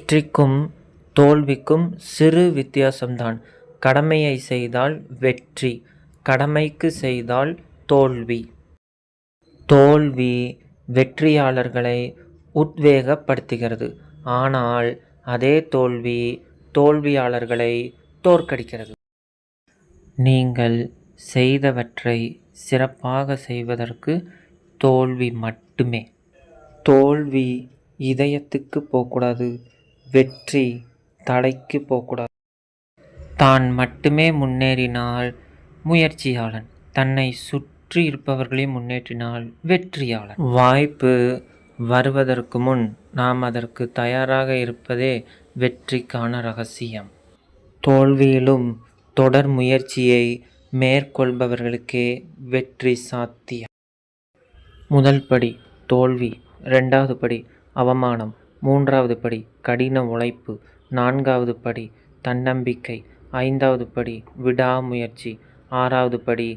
வெற்றிக்கும் தோல்விக்கும் சிறு வித்தியாசம்தான். கடமையை செய்தால் வெற்றி, கடமைக்கு செய்தால் தோல்வி. தோல்வி வெற்றியாளர்களை உத்வேகப்படுத்துகிறது. ஆனால் அதே தோல்வி தோல்வியாளர்களை தோற்கடிக்கிறது. நீங்கள் செய்தவற்றை சிறப்பாக செய்வதற்கு தோல்வி மட்டுமே. தோல்வி இதயத்துக்கு போகக்கூடாது, வெற்றி தலைக்கு போகக்கூடாது. தான் மட்டுமே முன்னேறினால் முயற்சியாளன், தன்னை சுற்றி இருப்பவர்களை முன்னேற்றினால் வெற்றியாளன். வாய்ப்பு வருவதற்கு முன் நாம் அதற்கு தயாராக இருப்பதே வெற்றிக்கான ரகசியம். தோல்வியிலும் தொடர் முயற்சியை மேற்கொள்பவர்களுக்கே வெற்றி சாத்தியம். முதல் படி தோல்வி, 2வது படி அவமானம், 3வது படி கடின உழைப்பு, 4வது படி தன்னம்பிக்கை, 5வது படி விடாமுயற்சி, 6வது படி